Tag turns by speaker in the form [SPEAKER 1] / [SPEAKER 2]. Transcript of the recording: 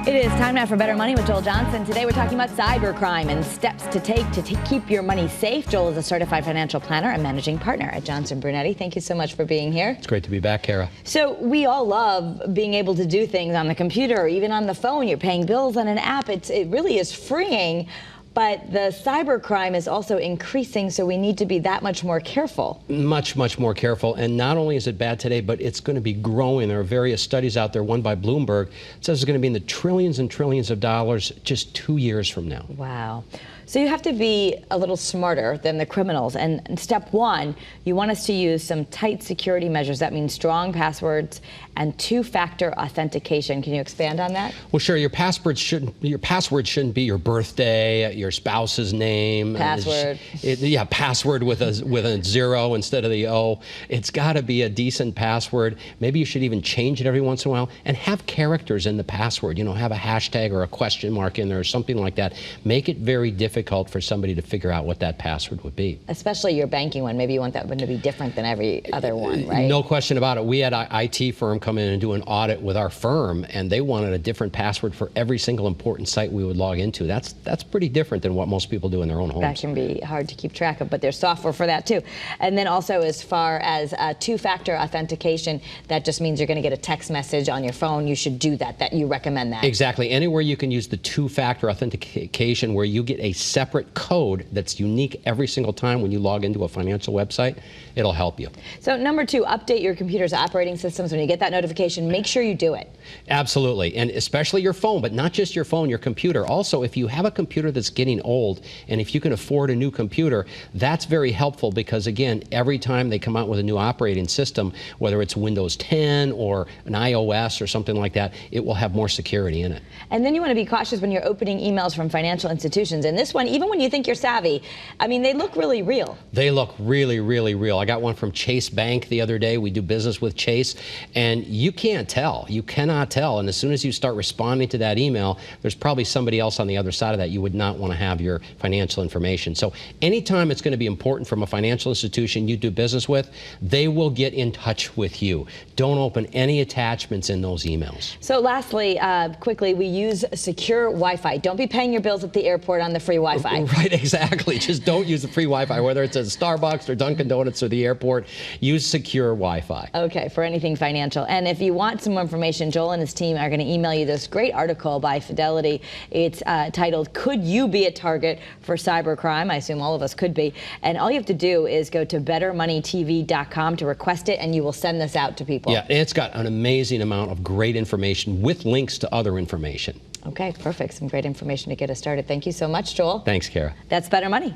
[SPEAKER 1] It is time now for Better Money with Joel Johnson. Today we're talking about cybercrime and steps to take to keep your money safe. Joel is a certified financial planner and managing partner at Johnson Brunetti. Thank you so much for being here.
[SPEAKER 2] It's great to be back, Kara.
[SPEAKER 1] So we all love being able to do things on the computer or even on the phone. You're paying bills on an app. It really is freeing. But the cybercrime is also increasing, so we need to be that much more careful.
[SPEAKER 2] Much, much more careful. And not only is it bad today, but it's going to be growing. There are various studies out there, one by Bloomberg, says it's going to be in the trillions and trillions of dollars just 2 years from now.
[SPEAKER 1] Wow. So you have to be a little smarter than the criminals. And step one, you want us to use some tight security measures. That means strong passwords and two-factor authentication. Can you expand on that?
[SPEAKER 2] Well, sure. Your password shouldn't be your birthday, your spouse's name.
[SPEAKER 1] Password.
[SPEAKER 2] Password with a zero instead of the O. It's got to be a decent password. Maybe you should even change it every once in a while and have characters in the password. You know, have a hashtag or a question mark in there or something like that. Make it very difficult for somebody to figure out what that password would be.
[SPEAKER 1] Especially your banking one. Maybe you want that one to be different than every other one, right?
[SPEAKER 2] No question about it. We had an IT firm come in and do an audit with our firm, and they wanted a different password for every single important site we would log into. That's pretty different than what most people do in their own homes.
[SPEAKER 1] That can be hard to keep track of, but there's software for that too. And then also, as far as two-factor authentication, that just means you're going to get a text message on your phone. You should do that. You recommend that.
[SPEAKER 2] Exactly. Anywhere you can use the two-factor authentication where you get a separate code that's unique every single time when you log into a financial website, it'll help you.
[SPEAKER 1] So number two, update your computer's operating systems. When you get that notification, make sure you do it.
[SPEAKER 2] Absolutely. And especially your phone, but not just your phone, your computer. Also, if you have a computer that's getting old, and if you can afford a new computer, that's very helpful because, again, every time they come out with a new operating system, whether it's Windows 10 or an iOS or something like that, it will have more security in it.
[SPEAKER 1] And then you want to be cautious when you're opening emails from financial institutions. And this one, even when you think you're savvy, I mean, they look really real.
[SPEAKER 2] They look really, really real. I got one from Chase Bank the other day. We do business with Chase, and you can't tell. You cannot tell. And as soon as you start responding to that email, there's probably somebody else on the other side of that. You would not want to have your financial information. So anytime it's going to be important from a financial institution you do business with, they will get in touch with you. Don't open any attachments in those emails.
[SPEAKER 1] So lastly, quickly, we use Secure WiFi. Don't be paying your bills at the airport on the free Wi-Fi.
[SPEAKER 2] Right, exactly. Just don't use the free Wi-Fi, whether it's at Starbucks or Dunkin' Donuts or the airport. Use Secure Wi-Fi.
[SPEAKER 1] Okay, for anything financial. And if you want some more information, Joel and his team are going to email you this great article by Fidelity. It's titled, "Could You Be a Target for Cybercrime?" I assume all of us could be. And all you have to do is go to bettermoneytv.com to request it, and you will send this out to people.
[SPEAKER 2] Yeah, and it's got an amazing amount of great information with links to other information.
[SPEAKER 1] Okay, perfect. Some great information to get us started. Thank you so much, Joel.
[SPEAKER 2] Thanks, Kara.
[SPEAKER 1] That's Better Money.